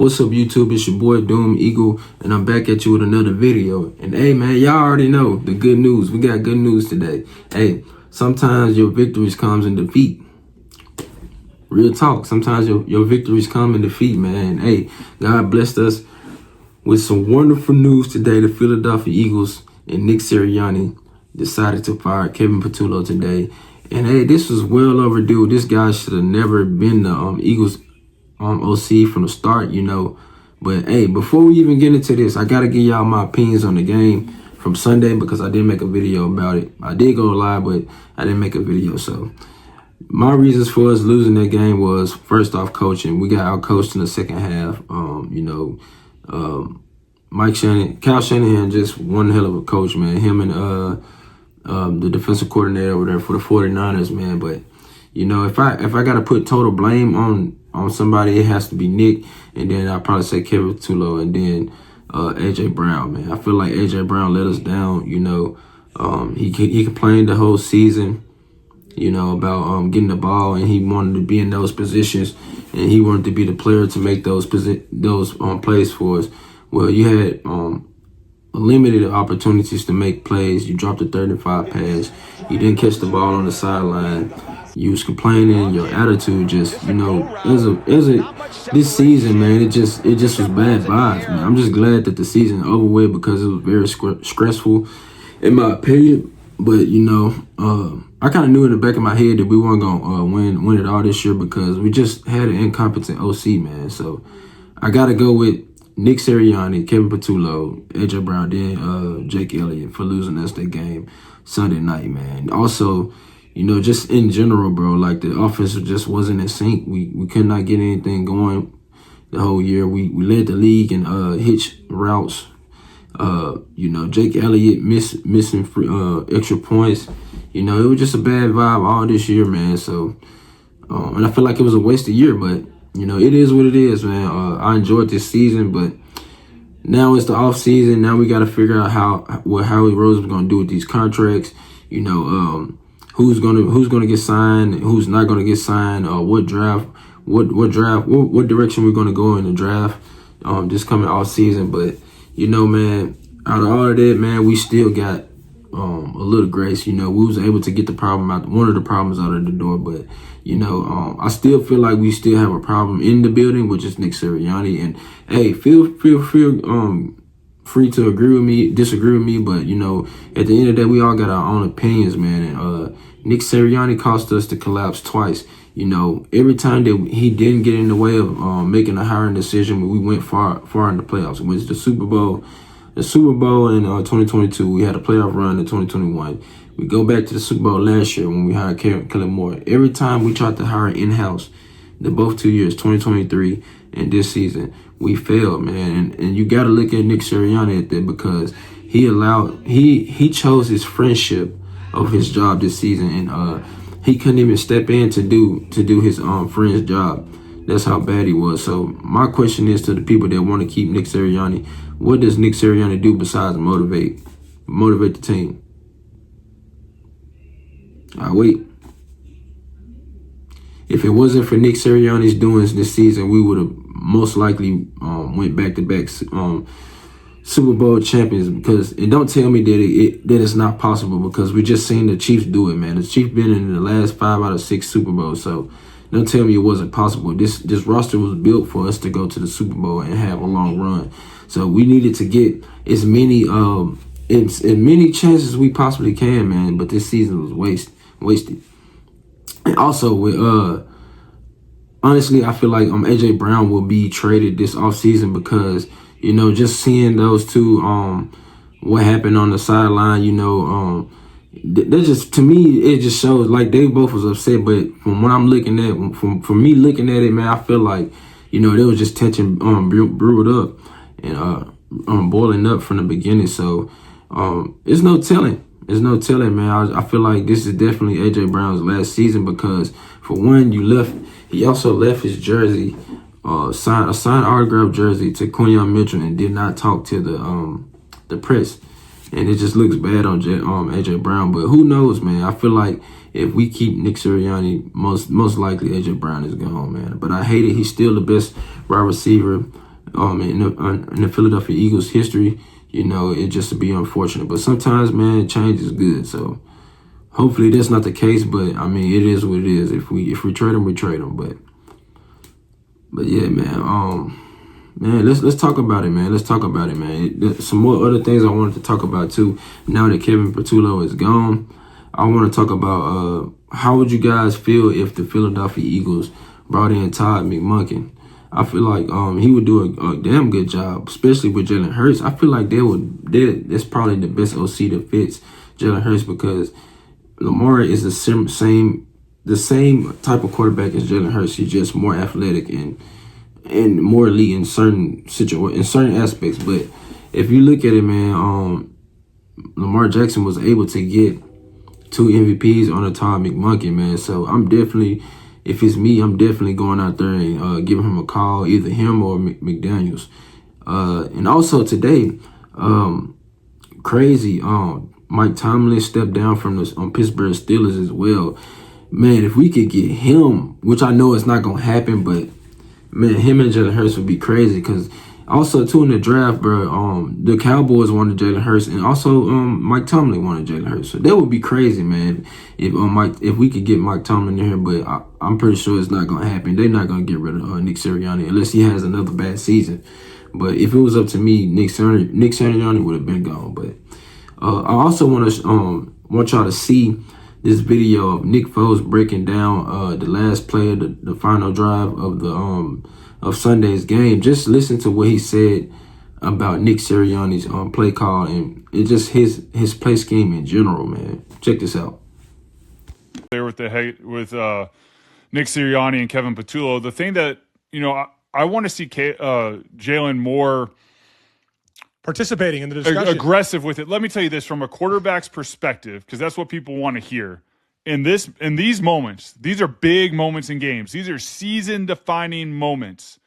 What's up, YouTube? It's your boy Doom Eagle, and I'm back at you with another video. And hey, man, y'all already know the good news. We got good news today. Hey, sometimes your victories comes in defeat. Real talk. Sometimes your victories come in defeat, man. Hey, God blessed us with some wonderful news today. The Philadelphia Eagles and Nick Sirianni decided to fire Kevin Patullo today. And hey, this was well overdue. This guy should have never been the Eagles OC from the start, you know. But hey, before we even get into this, I gotta give y'all my opinions on the game from Sunday because I didn't make a video about it. I did go live, but I didn't make a video. So my reasons for us losing that game was, first off, coaching. We got outcoached in the second half. Kyle Shanahan, just one hell of a coach, man. Him and the defensive coordinator over there for the 49ers, man. But you know, if I gotta put total blame on somebody, it has to be Nick, and then I'll probably say Kevin Patullo, and then AJ Brown, man. I feel like AJ Brown let us down. You know, he complained the whole season, you know, about getting the ball, and he wanted to be in those positions, and he wanted to be the player to make those plays for us. Well, you had limited opportunities to make plays. You dropped a 35 pass. You didn't catch the ball on the sideline. You was complaining. Your attitude just, you know, this season, man, it just was bad vibes, man. I'm just glad that the season over with because it was very stressful, in my opinion. But you know, I kind of knew in the back of my head that we weren't gonna win it all this year because we just had an incompetent OC, man. So I gotta go with Nick Sirianni, Kevin Patullo, AJ Brown, then Jake Elliott for losing us that game Sunday night, man. Also, you know, just in general, bro, like the offense just wasn't in sync. We could not get anything going the whole year. We led the league in hitch routes. You know, Jake Elliott missing extra points. You know, it was just a bad vibe all this year, man. So, and I feel like it was a wasted year, but you know, it is what it is, man. I enjoyed this season, but now it's the off season. Now we got to figure out how Howie Rose is going to do with these contracts. You know, who's gonna get signed, who's not gonna get signed, what direction we're gonna go in the draft this coming off season. But you know, man, out of all of that, man, we still got a little grace. You know, we was able to get one of the problems out of the door. But you know, I still feel like we still have a problem in the building, which is Nick Sirianni. And hey, feel free to agree with me, disagree with me, but you know, at the end of the day, we all got our own opinions, man. And Nick Sirianni cost us to collapse twice. You know, every time that he didn't get in the way of making a hiring decision, we went far in the playoffs. We went to the Super Bowl in 2022. We had a playoff run in 2021. We go back to the Super Bowl last year when we hired Kellen Moore. Every time we tried to hire in-house, both 2 years, 2023 and this season, we failed, man. And you got to look at Nick Sirianni at that because he chose his friendship of his job this season, and he couldn't even step in to do his friend's job. That's how bad he was. So my question is to the people that want to keep Nick Sirianni: what does Nick Sirianni do besides motivate the team? Wait. If it wasn't for Nick Sirianni's doings this season, we would have most likely went back-to-back Super Bowl champions. And don't tell me that it's not possible because we just seen the Chiefs do it, man. The Chiefs been in the last 5 out of 6 Super Bowls, so don't tell me it wasn't possible. This roster was built for us to go to the Super Bowl and have a long run. So we needed to get as many chances as we possibly can, man. But this season was wasted. And also with honestly, I feel like AJ Brown will be traded this offseason because, you know, just seeing those two what happened on the sideline, you know, that just, to me, it just shows like they both was upset. But from what I'm looking at, from me looking at it, man, I feel like, you know, there was just tension brewed up and boiling up from the beginning. So it's no telling. There's no telling, man. I feel like this is definitely AJ Brown's last season because, for one, he also left his jersey, signed autograph jersey to Quinyon Mitchell and did not talk to the press. And it just looks bad on AJ Brown. But who knows, man? I feel like if we keep Nick Sirianni, most likely AJ Brown is gone, man. But I hate it. He's still the best wide receiver in the Philadelphia Eagles history. You know, it just to be unfortunate. But sometimes, man, change is good. So hopefully that's not the case. But I mean, it is what it is. If we trade them, we trade them. But yeah, man. Man, let's talk about it, man. Let's talk about it, man. There's some more other things I wanted to talk about too. Now that Kevin Patullo is gone, I want to talk about how would you guys feel if the Philadelphia Eagles brought in Tod Monken? I feel like he would do a damn good job, especially with Jalen Hurts. I feel like that's probably the best OC that fits Jalen Hurts because Lamar is the same type of quarterback as Jalen Hurts. He's just more athletic and more elite in certain aspects. But if you look at it, man, Lamar Jackson was able to get 2 MVPs on a Tod Monken, man. So if it's me, I'm definitely going out there and giving him a call, either him or McDaniels. And also today, crazy, Mike Tomlin stepped down from the Pittsburgh Steelers as well. Man, if we could get him, which I know it's not going to happen, but man, him and Jalen Hurts would be crazy because also, too, in the draft, bro, the Cowboys wanted Jalen Hurts, and also Mike Tomlin wanted Jalen Hurts. So that would be crazy, man, if we could get Mike Tomlin in here, but I'm pretty sure it's not going to happen. They're not going to get rid of Nick Sirianni unless he has another bad season. But if it was up to me, Nick Sirianni would have been gone. But I also want y'all to see this video of Nick Foles breaking down the last play of the final drive of Sunday's game. Just listen to what he said about Nick Sirianni's play call and it just his play scheme in general, man. Check this out. There with Nick Sirianni and Kevin Patullo. The thing that I want to see Jalen more participating in the discussion, aggressive with it. Let me tell you this from a quarterback's perspective, because that's what people want to hear. In these moments, these are big moments in games. These are season-defining moments.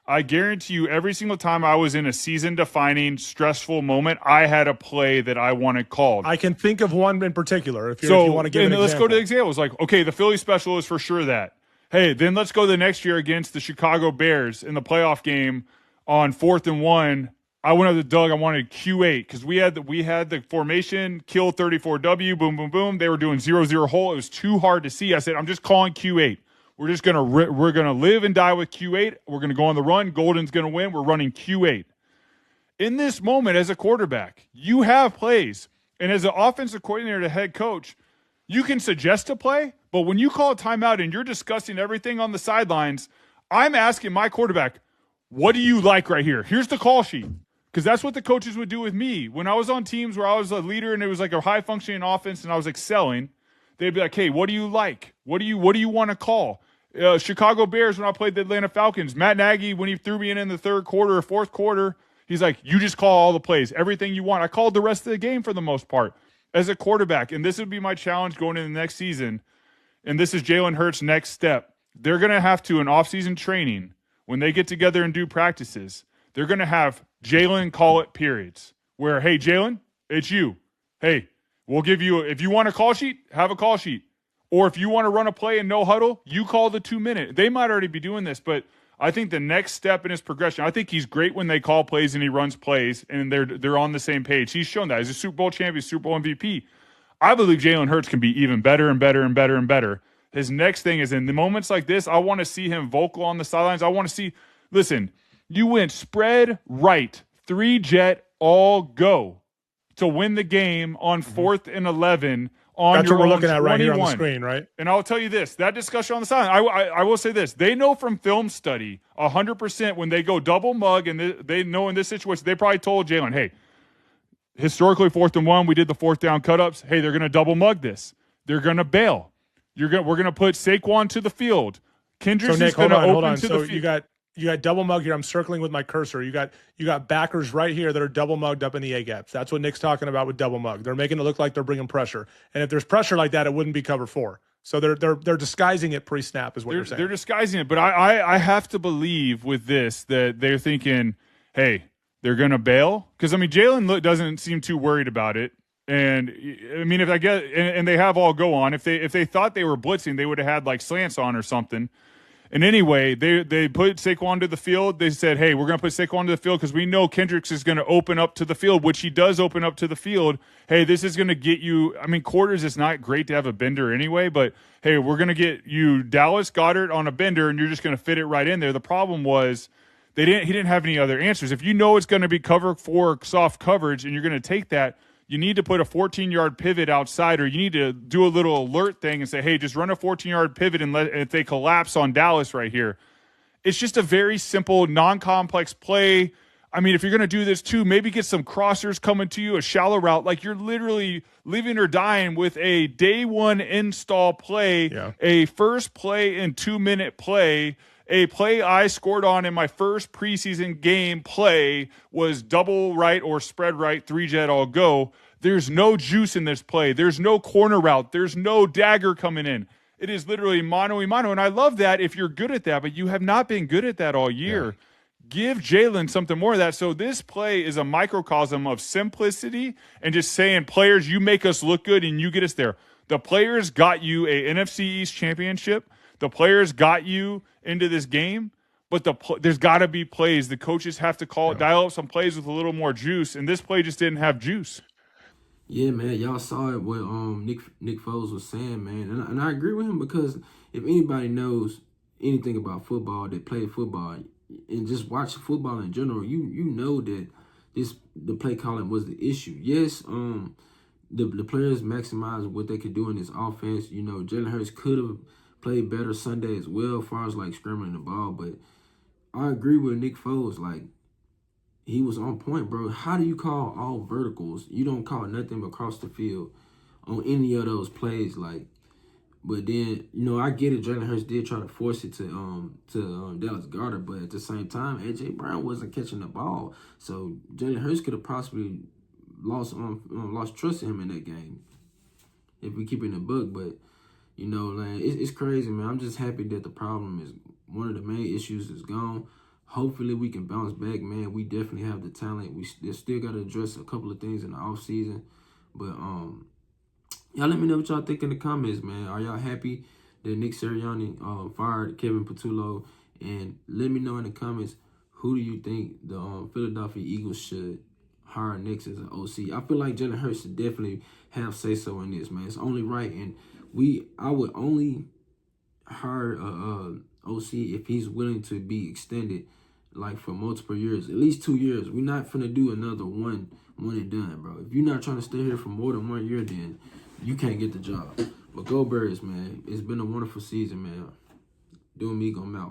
I guarantee you, every single time I was in a season-defining, stressful moment, I had a play that I wanted called. I can think of one in particular. If you want to give an example. Let's go to the example. It's like, okay, the Philly special is for sure that. Hey, then let's go the next year against the Chicago Bears in the playoff game on 4th and 1. I went up to Doug. I wanted Q8 because we had the formation kill 34W. Boom, boom, boom. They were doing 0-0 hole. It was too hard to see. I said, I'm just calling Q8. We're gonna live and die with Q8. We're gonna go on the run. Golden's gonna win. We're running Q8. In this moment, as a quarterback, you have plays, and as an offensive coordinator, to head coach, you can suggest a play. But when you call a timeout and you're discussing everything on the sidelines, I'm asking my quarterback, what do you like right here? Here's the call sheet. Because that's what the coaches would do with me. When I was on teams where I was a leader and it was like a high-functioning offense and I was excelling, they'd be like, hey, what do you like? What do you want to call? Chicago Bears, when I played the Atlanta Falcons, Matt Nagy, when he threw me in the third quarter or fourth quarter, he's like, you just call all the plays, everything you want. I called the rest of the game for the most part as a quarterback. And this would be my challenge going into the next season. And this is Jalen Hurts' next step. They're going to have to, in offseason training, when they get together and do practices, they're going to have Jalen call it periods where, hey, Jalen, it's you. Hey, we'll give you, if you want a call sheet, have a call sheet. Or if you want to run a play in no huddle, you call the 2-minute. They might already be doing this, but I think the next step in his progression, I think he's great when they call plays and he runs plays and they're on the same page. He's shown that. He's a Super Bowl champion, Super Bowl MVP. I believe Jalen Hurts can be even better and better and better and better. His next thing is in the moments like this, I want to see him vocal on the sidelines. I want to see, listen, you went spread right, 3-jet, all go to win the game on 4th and 11 on That's your what we're own looking at right 21. here on the screen, right? And I'll tell you this, that discussion on the sideline, I will say this. They know from film study 100% when they go double mug, and they know in this situation, they probably told Jalen, hey, historically 4th and 1, we did the 4th down cut-ups. Hey, they're going to double mug this. They're going to bail. We're going to put Saquon to the field. Kendrick's is going to open to the field. You got double mug here. I'm circling with my cursor. You got backers right here that are double mugged up in the A gaps. That's what Nick's talking about with double mug. They're making it look like they're bringing pressure. And if there's pressure like that, it wouldn't be cover 4. So they're disguising it pre-snap is what you're saying. They're disguising it. But I have to believe with this that they're thinking, hey, they're going to bail. Because, I mean, Jalen doesn't seem too worried about it. And, I mean, if I get – and they have all go on. If they thought they were blitzing, they would have had, like, slants on or something. And anyway, they put Saquon to the field. They said, hey, we're going to put Saquon to the field because we know Kendricks is going to open up to the field, which he does open up to the field. Hey, this is going to get you. I mean, quarters is not great to have a bender anyway, but hey, we're going to get you Dallas Goedert on a bender, and you're just going to fit it right in there. The problem was he didn't have any other answers. If you know it's going to be cover 4 soft coverage and you're going to take that, you need to put a 14-yard pivot outside, or you need to do a little alert thing and say, hey, just run a 14-yard pivot and if they collapse on Dallas right here. It's just a very simple, non-complex play. I mean, if you're going to do this too, maybe get some crossers coming to you, a shallow route. Like you're literally living or dying with a day 1 install play, a first play and 2-minute play. A play I scored on in my first preseason game play was double right or spread right, 3-jet all go. There's no juice in this play. There's no corner route. There's no dagger coming in. It is literally mano a mano. And I love that if you're good at that, but you have not been good at that all year. Yeah. Give Jalen something more of that. So this play is a microcosm of simplicity and just saying, players, you make us look good and you get us there. The players got you a NFC East championship. The players got you into this game, but there's got to be plays. The coaches have to dial up some plays with a little more juice, and this play just didn't have juice. Yeah, man, y'all saw it what Nick Foles was saying, man, and I agree with him because if anybody knows anything about football, that played football and just watch football in general, you know that the play calling was the issue. Yes, the players maximized what they could do in this offense. You know, Jalen Hurts could have played better Sunday as well as far as like scrambling the ball, but I agree with Nick Foles. Like, he was on point, bro. How do you call all verticals? You don't call nothing but across the field on any of those plays. Like, but then, you know, I get it. Jalen Hurts did try to force it to Dallas Goedert, but at the same time, AJ Brown wasn't catching the ball, so Jalen Hurts could have possibly lost trust in him in that game if we keep it in the book. But you know, man, it's crazy, man. I'm just happy that the problem is one of the main issues is gone. Hopefully we can bounce back, man. We definitely have the talent. We still got to address a couple of things in the offseason. But y'all let me know what y'all think in the comments, man. Are y'all happy that Nick Sirianni fired Kevin Patullo? And let me know in the comments, who do you think the Philadelphia Eagles should hire next as an OC? I feel like Jalen Hurts should definitely have say-so in this, man. It's only right, and I would only hire a OC if he's willing to be extended, like for multiple years, at least 2 years. We're not finna do another one and done, bro. If you're not trying to stay here for more than 1 year, then you can't get the job. But go Bears, man. It's been a wonderful season, man. Doing me, go out.